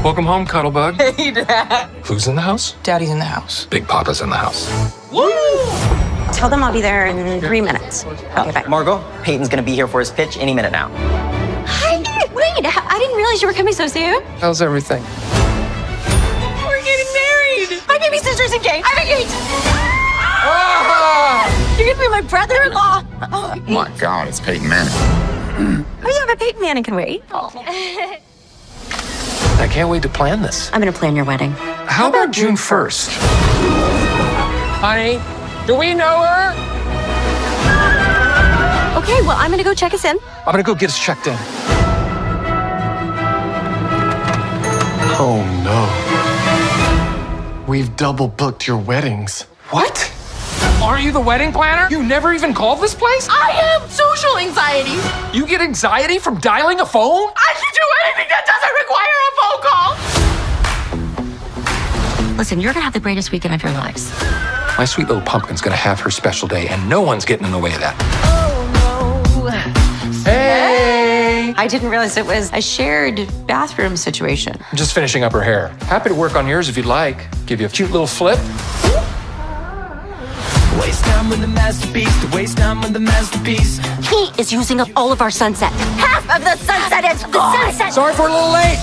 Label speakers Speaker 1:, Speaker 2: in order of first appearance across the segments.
Speaker 1: Welcome home, Cuddlebug.
Speaker 2: Hey, Dad.
Speaker 1: Who's in the house?
Speaker 2: Daddy's in the house.
Speaker 1: Big Papa's in the house.
Speaker 2: Woo!
Speaker 3: Tell them I'll be there in 3 minutes. Okay, bye.
Speaker 4: Margot, Peyton's gonna be here for his pitch any minute now.
Speaker 3: Hi. Wait, I didn't realize you were coming so soon.
Speaker 1: How's everything?
Speaker 3: We're getting married. My baby sister's engaged. I'm engaged.
Speaker 1: Ah!
Speaker 3: You're gonna be my brother-in-law.
Speaker 5: Oh my God, it's Peyton Manning.
Speaker 3: Oh, yeah, but Peyton Manning can wait.
Speaker 1: I can't wait to plan this.
Speaker 3: I'm gonna plan your wedding.
Speaker 1: How about June 1st? Honey, do we know her?
Speaker 3: Okay, well, I'm gonna go check us in.
Speaker 1: I'm gonna go get us checked in.
Speaker 6: Oh no. We've double booked your weddings.
Speaker 1: What? Aren't you the wedding planner? You never even called this place?
Speaker 2: I have social anxiety.
Speaker 1: You get anxiety from dialing a phone?
Speaker 2: I can do anything that doesn't require a phone call.
Speaker 3: Listen, you're gonna have the greatest weekend of your lives.
Speaker 1: My sweet little pumpkin's gonna have her special day, and no one's getting in the way of that.
Speaker 2: Oh, no.
Speaker 1: Hey!
Speaker 3: I didn't realize it was a shared bathroom situation.
Speaker 1: I'm just finishing up her hair. Happy to work on yours if you'd like. Give you a cute little flip.
Speaker 7: Waste time with the masterpiece, to waste time with the masterpiece.
Speaker 3: He is using up all of our sunset. Half of the sunset is gone. Sunset.
Speaker 1: Sorry for a little late.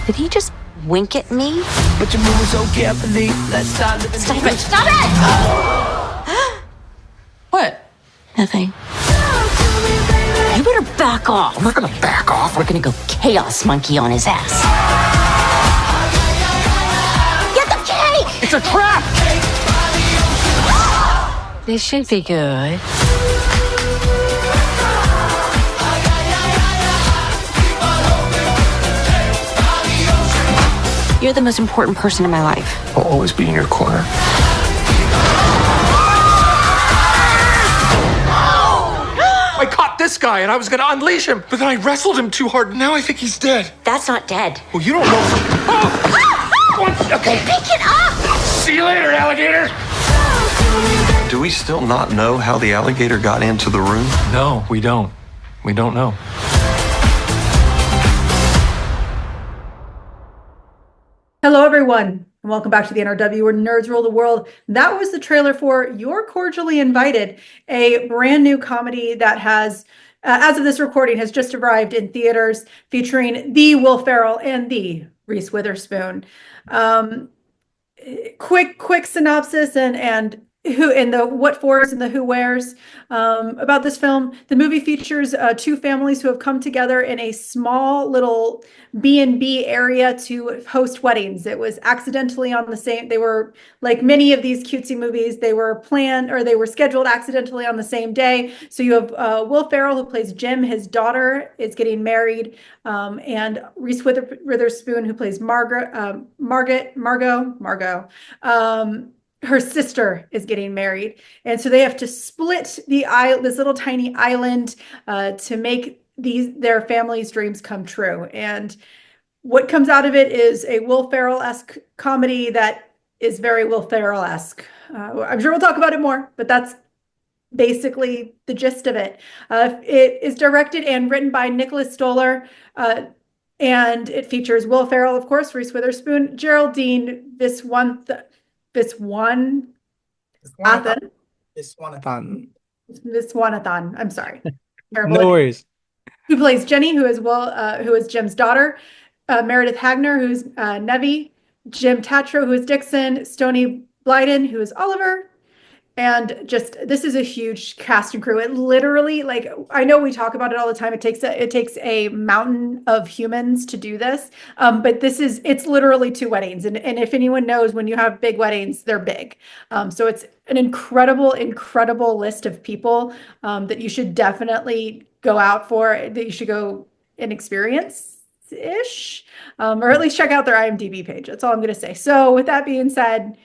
Speaker 3: Did he just wink at me?
Speaker 7: But you're moving so carefully. Let's start living.
Speaker 3: Stop it! Stop it!
Speaker 2: What?
Speaker 3: Nothing. You better back off.
Speaker 1: I'm not gonna back off.
Speaker 3: We're gonna go chaos monkey on his ass. Get the cake!
Speaker 1: It's a trap!
Speaker 3: This should be good. You're the most important person in my life.
Speaker 1: I'll always be in your corner. I caught this guy and I was gonna unleash him, but then I wrestled him too hard and now I think he's dead.
Speaker 3: That's not dead.
Speaker 1: Well, you don't know. Okay.
Speaker 3: Pick it up!
Speaker 1: See you later, alligator!
Speaker 8: Do we still not know how the alligator got into the room?
Speaker 1: No, we don't. We don't know.
Speaker 9: Hello, everyone, and welcome back to the NRW, where nerds rule the world. That was the trailer for You're Cordially Invited, a brand new comedy that has, as of this recording, has just arrived in theaters, featuring the Will Ferrell and the Reese Witherspoon. Quick synopsis and who and the what fors and the who wheres about this film. The movie features two families who have come together in a small little B&B area to host weddings. It was accidentally on the same, they were like many of these cutesy movies, they were planned or they were scheduled accidentally on the same day. So you have Will Ferrell, who plays Jim, his daughter is getting married, and Reese Witherspoon, who plays Margot. Her sister is getting married, and so they have to split this little tiny island to make their family's dreams come true. And what comes out of it is a Will Ferrell-esque comedy that is very Will Ferrell-esque. I'm sure we'll talk about it more, but that's basically the gist of it. It is directed and written by Nicholas Stoller, and it features Will Ferrell, of course, Reese Witherspoon, Geraldine, Viswanathan. I'm sorry.
Speaker 10: No worries.
Speaker 9: Who plays Jenny, who is Jim's daughter, Meredith Hagner, who's Nevi, Jim Tatro, who is Dixon, Stony Blyden, who is Oliver. And just, this is a huge cast and crew. It literally, like, I know we talk about it all the time. It takes a mountain of humans to do this. But it's literally two weddings. And if anyone knows, when you have big weddings, they're big. So it's an incredible list of people that you should definitely go out for, that you should go and experience-ish, or at least check out their IMDb page. That's all I'm going to say. So with that being said,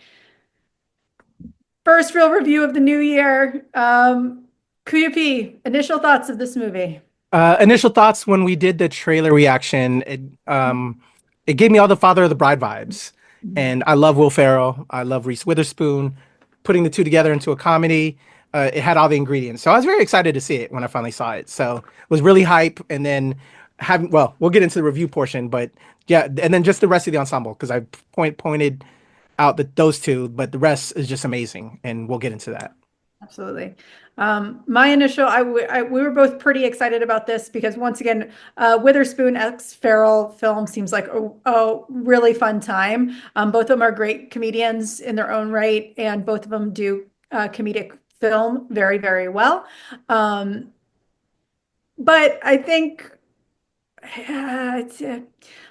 Speaker 9: first real review of the new year. Kuya P, initial thoughts of this movie.
Speaker 10: Initial thoughts when we did the trailer reaction, it gave me all the Father of the Bride vibes. And I love Will Ferrell. I love Reese Witherspoon. Putting the two together into a comedy, it had all the ingredients. So I was very excited to see it when I finally saw it. So it was really hype. And then we'll get into the review portion, but yeah, and then just the rest of the ensemble because I pointed out that those two, but the rest is just amazing, and we'll get into that.
Speaker 9: Absolutely. My initial, we were both pretty excited about this because once again, Witherspoon x Ferrell film seems like a really fun time. Both of them are great comedians in their own right, and both of them do comedic film very, very well. But I think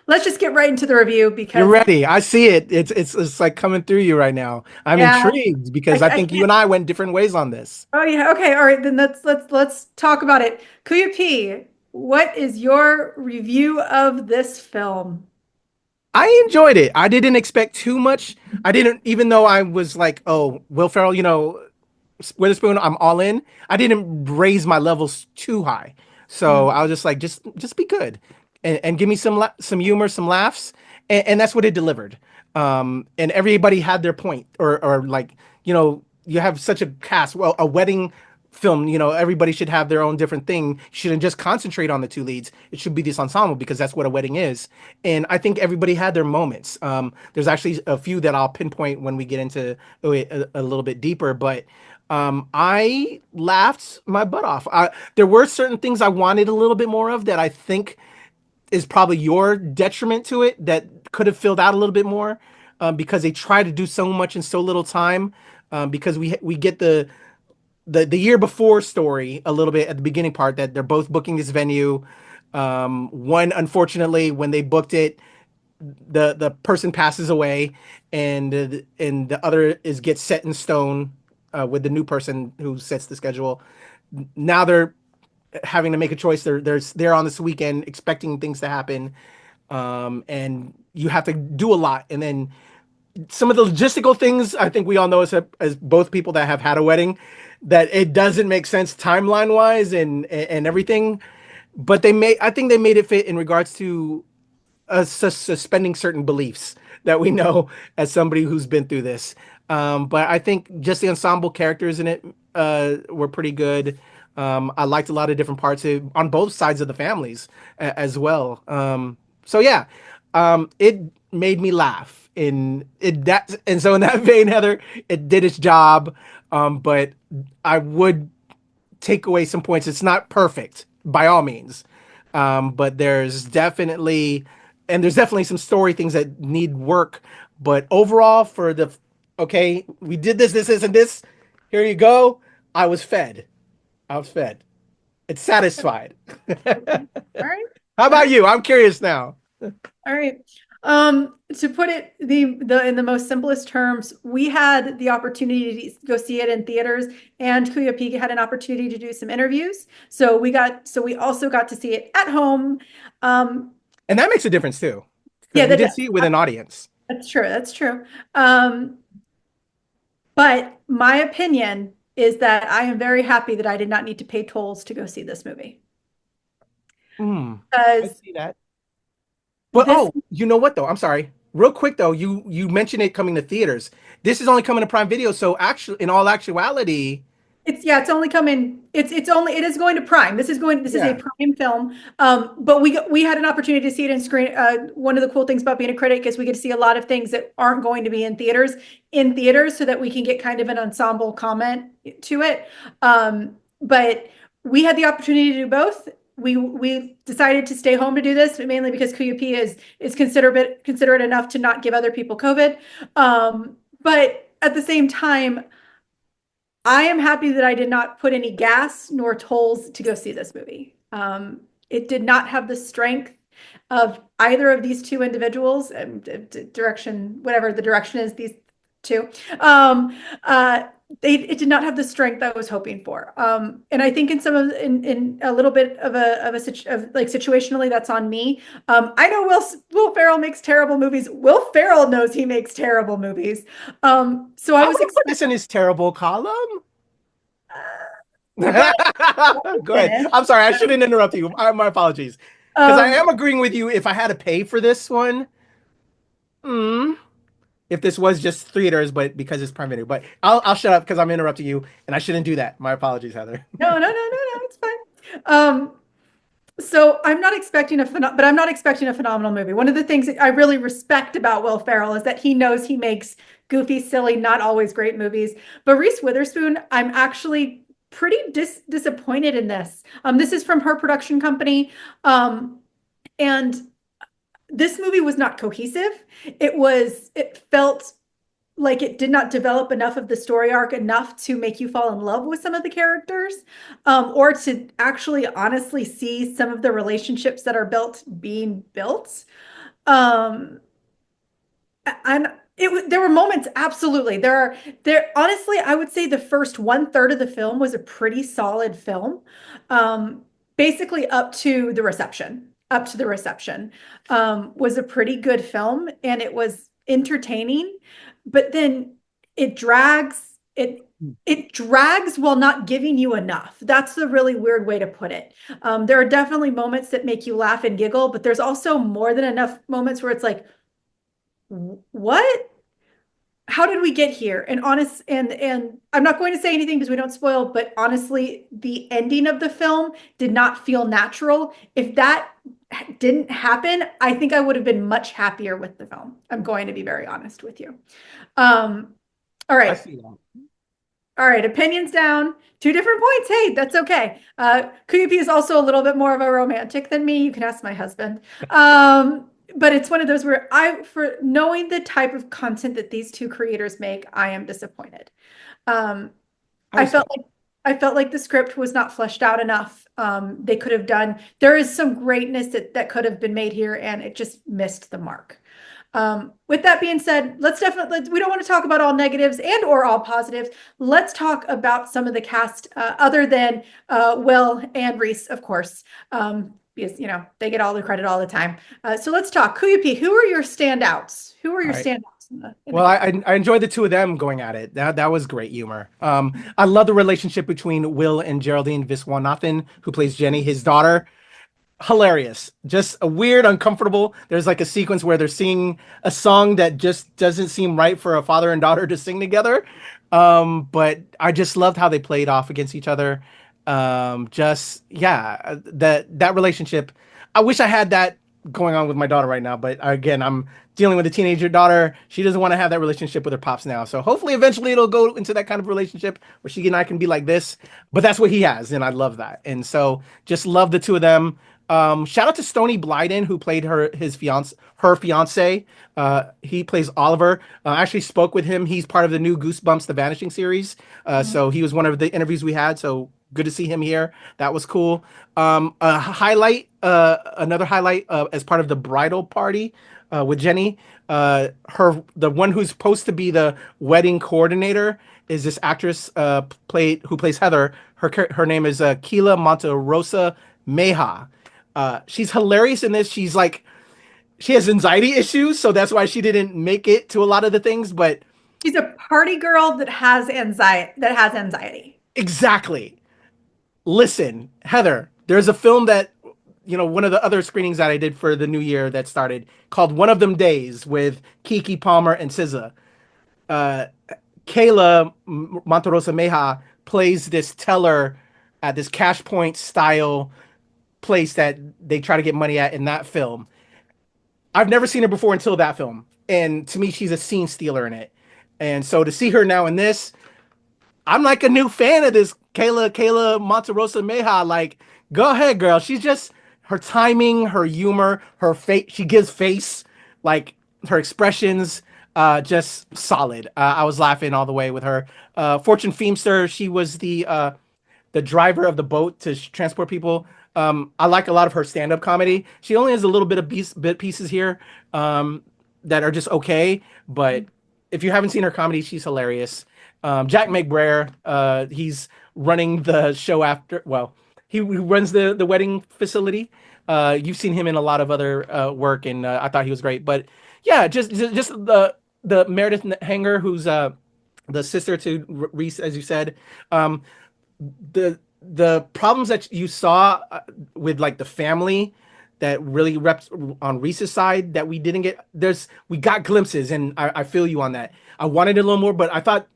Speaker 9: let's just get right into the review because
Speaker 10: you're ready. I see it. It's like coming through you right now. I'm intrigued because I think you and I went different ways on this.
Speaker 9: Oh yeah. Okay. All right. Then let's talk about it. Kuya P, what is your review of this film?
Speaker 10: I enjoyed it. I didn't expect too much. I didn't, even though I was like, oh, Will Ferrell, Witherspoon, I'm all in. I didn't raise my levels too high. So I was just like, just be good and give me some humor, some laughs. And that's what it delivered. And everybody had their point or like, you have such a cast, well, a wedding film, everybody should have their own different thing. You shouldn't just concentrate on the two leads. It should be this ensemble because that's what a wedding is. And I think everybody had their moments. There's actually a few that I'll pinpoint when we get into it a little bit deeper, but I laughed my butt off. There were certain things I wanted a little bit more of that I think is probably your detriment to it that could have filled out a little bit more because they try to do so much in so little time because we get the year before story a little bit at the beginning part that they're both booking this venue. One, unfortunately, when they booked it, the person passes away and the other gets set in stone with the new person who sets the schedule. Now they're having to make a choice. They're on this weekend expecting things to happen. And you have to do a lot. And then some of the logistical things, I think we all know as both people that have had a wedding, that it doesn't make sense timeline wise and everything. But I think they made it fit in regards to suspending certain beliefs that we know as somebody who's been through this. But I think just the ensemble characters in it were pretty good. I liked a lot of different parts on both sides of the families as well. So yeah, it made me laugh. So in that vein, Heather, it did its job. But I would take away some points. It's not perfect by all means. But there's definitely some story things that need work. But overall okay, we did this, and this, here you go. I was fed. It's satisfied.
Speaker 9: All right.
Speaker 10: How about you? I'm curious now.
Speaker 9: All right. To put it in the most simplest terms, we had the opportunity to go see it in theaters, and Kuya P had an opportunity to do some interviews. So we also got to see it at home.
Speaker 10: And that makes a difference too.
Speaker 9: Yeah,
Speaker 10: we did see it with an audience.
Speaker 9: That's true. But my opinion is that I am very happy that I did not need to pay tolls to go see this movie.
Speaker 10: I see that. But you know what though? I'm sorry. Real quick though, you mentioned it coming to theaters. This is only coming to Prime Video, so actually, in all actuality,
Speaker 9: it's only coming. It is going to Prime. This is a Prime film. But we had an opportunity to see it in screen. One of the cool things about being a critic is we get to see a lot of things that aren't going to be in theaters, so that we can get kind of an ensemble comment to it. But we had the opportunity to do both. We decided to stay home to do this, mainly because Kuya P is considerate enough to not give other people COVID. But at the same time, I am happy that I did not put any gas nor tolls to go see this movie. It did not have the strength of either of these two individuals, whatever the direction is, these two. It did not have the strength I was hoping for. And I think in a little bit of situationally, that's on me. I know Will Ferrell makes terrible movies. Will Ferrell knows he makes terrible movies. So I was
Speaker 10: put this in his terrible column. Go ahead. I'm sorry. I shouldn't interrupt you. My apologies. Because I am agreeing with you. If I had to pay for this one, if this was just theaters, but because it's Prime Video, but I'll shut up because I'm interrupting you, and I shouldn't do that. My apologies, Heather.
Speaker 9: No, it's fine. So I'm not expecting but I'm not expecting a phenomenal movie. One of the things that I really respect about Will Ferrell is that he knows he makes goofy, silly, not always great movies. But Reese Witherspoon, I'm actually pretty disappointed in this. This is from her production company, and this movie was not cohesive. It felt like it did not develop enough of the story arc enough to make you fall in love with some of the characters, or to actually honestly see some of the relationships that are being built. And there were moments, absolutely. There honestly, I would say the first 1/3 of the film was a pretty solid film. Basically up to the reception. Was a pretty good film, and it was entertaining, but then it drags it drags while not giving you enough. That's the really weird way to put it. There are definitely moments that make you laugh and giggle, but there's also more than enough moments where it's like, what? How did we get here? And I'm not going to say anything because we don't spoil, but honestly, the ending of the film did not feel natural. If that didn't happen, I think I would have been much happier with the film. I'm going to be very honest with you. All right.
Speaker 10: I see that.
Speaker 9: All right, opinions down. 2 different points. Hey, that's okay. Kuyupi is also a little bit more of a romantic than me. You can ask my husband. But it's one of those where for knowing the type of content that these 2 creators make, I am disappointed. I felt like the script was not fleshed out enough. They could have done. There is some greatness that could have been made here, and it just missed the mark. With that being said, we don't want to talk about all negatives and or all positives. Let's talk about some of the cast, other than Will and Reese, of course, because they get all the credit all the time. So let's talk. Kuyupi, who are your standouts?
Speaker 10: Well, I enjoyed the 2 of them going at it. That was great humor. I love the relationship between Will and Geraldine Viswanathan, who plays Jenny, his daughter. Hilarious, just a weird, uncomfortable. There's like a sequence where they're singing a song that just doesn't seem right for a father and daughter to sing together. But I just loved how they played off against each other. That relationship. I wish I had that going on with my daughter right now, but again, I'm dealing with a teenager daughter. She doesn't want to have that relationship with her pops now. So hopefully eventually it'll go into that kind of relationship where she and I can be like this, but that's what he has. And I love that. And so just love the 2 of them. Shout out to Stony Blyden, who played her fiance. He plays Oliver. I actually spoke with him. He's part of the new Goosebumps The Vanishing series. So he was one of the interviews we had. So good to see him here. That was cool. Another highlight as part of the bridal party with Jenny. The one who's supposed to be the wedding coordinator is this actress who plays Heather. Her name is Keyla Monterroso Mejia. She's hilarious in this. She has anxiety issues, so that's why she didn't make it to a lot of the things, but
Speaker 9: she's a party girl that has anxiety.
Speaker 10: Exactly. Listen, Heather, there's a film that, one of the other screenings that I did for the new year that started called One of Them Days with Keke Palmer and SZA. Keyla Monterroso Mejia plays this teller at this Cash Point style place that they try to get money at in that film. I've never seen her before until that film. And to me, she's a scene stealer in it. And so to see her now in this, I'm like a new fan of this Keyla Monterroso Mejia. Like, go ahead, girl. She's just, her timing, her humor, her face, she gives face, like her expressions, just solid. I was laughing all the way with her. Fortune Feimster, she was the driver of the boat to transport people. I like a lot of her stand-up comedy. She only has a little bit of bit pieces here that are just okay, but if you haven't seen her comedy, she's hilarious. Jack McBrayer, he's running the show after. Well, he runs the wedding facility. You've seen him in a lot of other work, and I thought he was great. But yeah, just the Meredith Hagner, who's the sister to Reese, as you said. The problems that you saw with like the family that really reps on Reese's side that we didn't get, we got glimpses, and I feel you on that. I wanted a little more, but I thought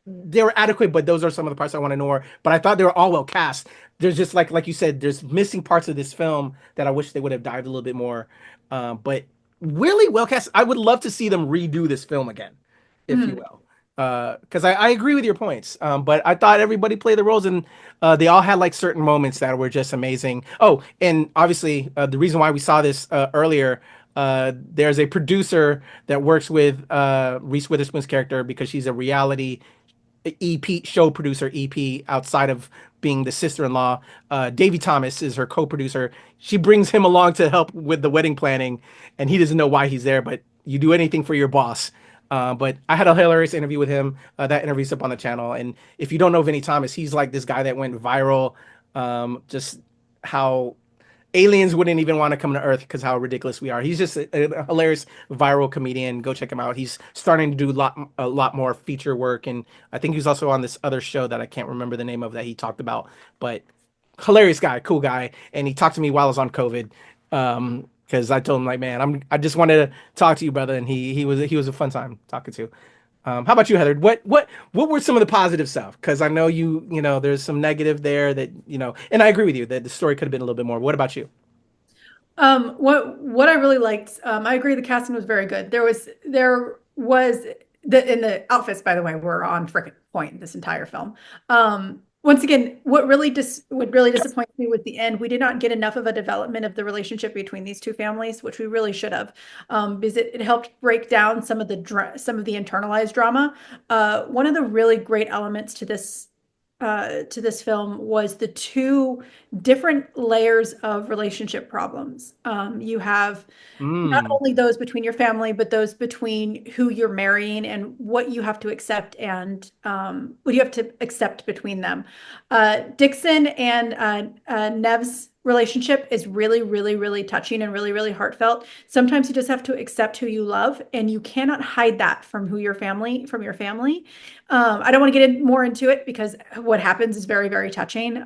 Speaker 10: they were adequate, but those are some of the parts I want to know more. But I thought they were all well cast. There's just like you said, there's missing parts of this film that I wish they would have dived a little bit more. But really well cast. I would love to see them redo this film again, if you will. Because I agree with your points. But I thought everybody played the roles, and they all had like certain moments that were just amazing. Oh, and obviously the reason why we saw this earlier. There's a producer that works with Reese Witherspoon's character because she's a reality EP show producer EP outside of being the sister-in-law. Davy Thomas is her co-producer. She brings him along to help with the wedding planning, and he doesn't know why he's there, but you do anything for your boss. But I had a hilarious interview with him. That interview's up on the channel. And if you don't know Vinny Thomas, he's like this guy that went viral. Just how aliens wouldn't even want to come to Earth because how ridiculous we are. He's just a hilarious viral comedian. Go check him out. He's starting to do a lot more feature work, and I think he's also on this other show that I can't remember the name of that he talked about. But hilarious guy, cool guy, and he talked to me while I was on COVID. Because I told him like, man, I just wanted to talk to you, brother, and he was a fun time talking to. How about you, Heather? What were some of the positive stuff? Because I know you know there's some negative there that and I agree with you that the story could have been a little bit more. What about you?
Speaker 9: What I really liked, I agree the casting was very good. There was and the outfits, by the way, were on frickin' point this entire film. Once again, what really disappoints me with the end, we did not get enough of a development of the relationship between these two families, which we really should have, because it helped break down some of the internalized drama. One of the really great elements to this film was the two different layers of relationship problems. You have not only those between your family, but those between who you're marrying and what you have to accept and what you have to accept between them. Dixon and Nev's relationship is really, really, really touching and really, really heartfelt. Sometimes you just have to accept who you love, and you cannot hide that from your family. I don't want to get more into it because what happens is very, very touching.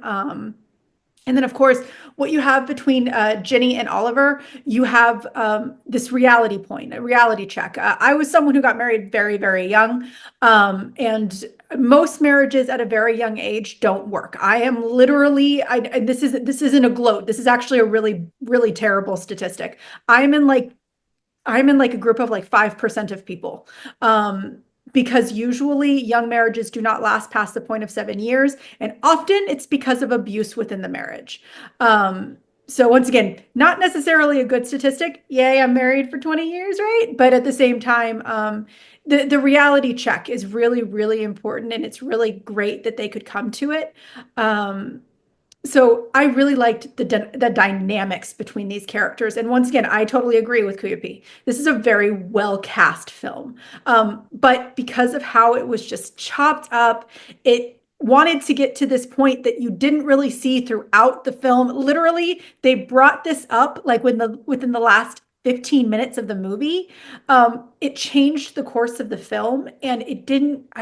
Speaker 9: And then, of course, what you have between Jenny and Oliver, you have this reality point, a reality check. I was someone who got married very, very young, and most marriages at a very young age don't work. I am literally, this isn't a gloat. This is actually a really, really terrible statistic. I'm in like a group of like 5% of people. Because usually young marriages do not last past the point of 7 years. And often it's because of abuse within the marriage. So once again, not necessarily a good statistic. Yay, I'm married for 20 years, right? But at the same time, the reality check is really, really important. And it's really great that they could come to it. So I really liked the dynamics between these characters. And once again, I totally agree with Kuyapi. This is a very well cast film. But because of how it was just chopped up, it wanted to get to this point that you didn't really see throughout the film. Literally, they brought this up like within the last 15 minutes of the movie. It changed the course of the film, and it didn't,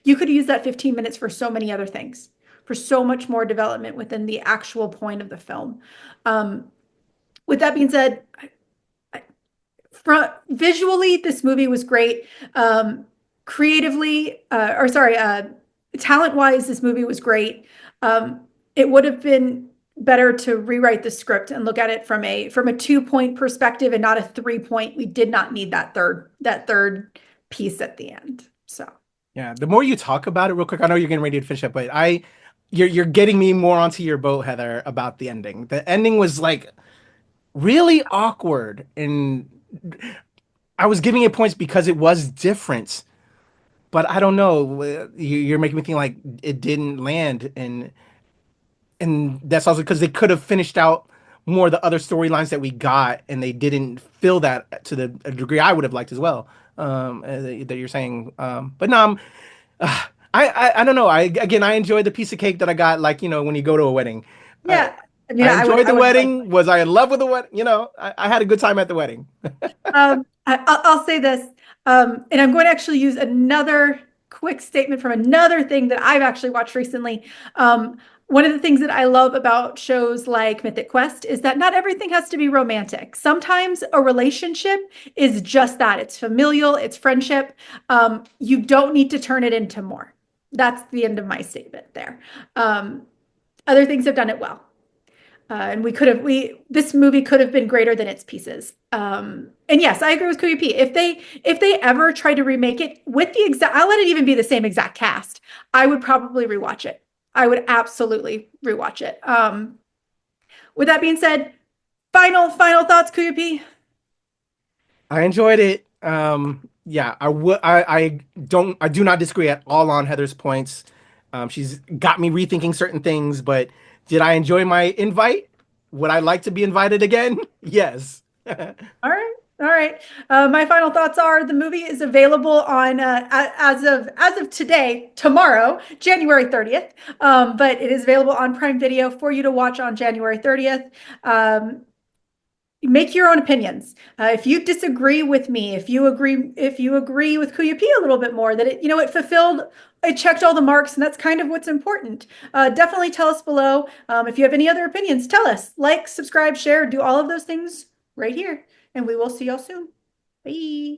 Speaker 9: you could use that 15 minutes for so many other things, for so much more development within the actual point of the film. With that being said, visually, this movie was great. Creatively, talent-wise, this movie was great. It would have been better to rewrite the script and look at it from a 2-point perspective and not a 3-point. We did not need that third piece at the end. So
Speaker 10: yeah, the more you talk about it, real quick, I know you're getting ready to finish up, but you're getting me more onto your boat, Heather, about the ending. The ending was like really awkward, and I was giving it points because it was different. But I don't know. You're making me think like it didn't land, and that's also because they could have finished out more of the other storylines that we got, and they didn't fill that to the degree I would have liked as well. That you're saying, but no, I don't know. I enjoyed the piece of cake that I got, like, when you go to a wedding.
Speaker 9: Yeah.
Speaker 10: I enjoyed the wedding. Was I in love with the wedding? I had a good time at the wedding.
Speaker 9: I'll say this, and I'm going to actually use another quick statement from another thing that I've actually watched recently. One of the things that I love about shows like Mythic Quest is that not everything has to be romantic. Sometimes a relationship is just that. It's familial, it's friendship. You don't need to turn it into more. That's the end of my statement there. Other things have done it well. And this movie could have been greater than its pieces. And yes, I agree with Kuya P. If they ever try to remake it with I'll let it even be the same exact cast, I would probably rewatch it. I would absolutely rewatch it. With that being said, final thoughts, Kuya P.
Speaker 10: I enjoyed it. Yeah, I do not disagree at all on Heather's points. She's got me rethinking certain things, but did I enjoy my invite? Would I like to be invited again? Yes.
Speaker 9: All right. My final thoughts are the movie is available on as of today, tomorrow, January 30th. But it is available on Prime Video for you to watch on January 30th. Make your own opinions. If you disagree with me, if you agree with Kuya P a little bit more, that it checked all the marks, and that's kind of what's important. Definitely tell us below. If you have any other opinions, tell us. Like, subscribe, share, do all of those things right here. And we will see y'all soon. Bye.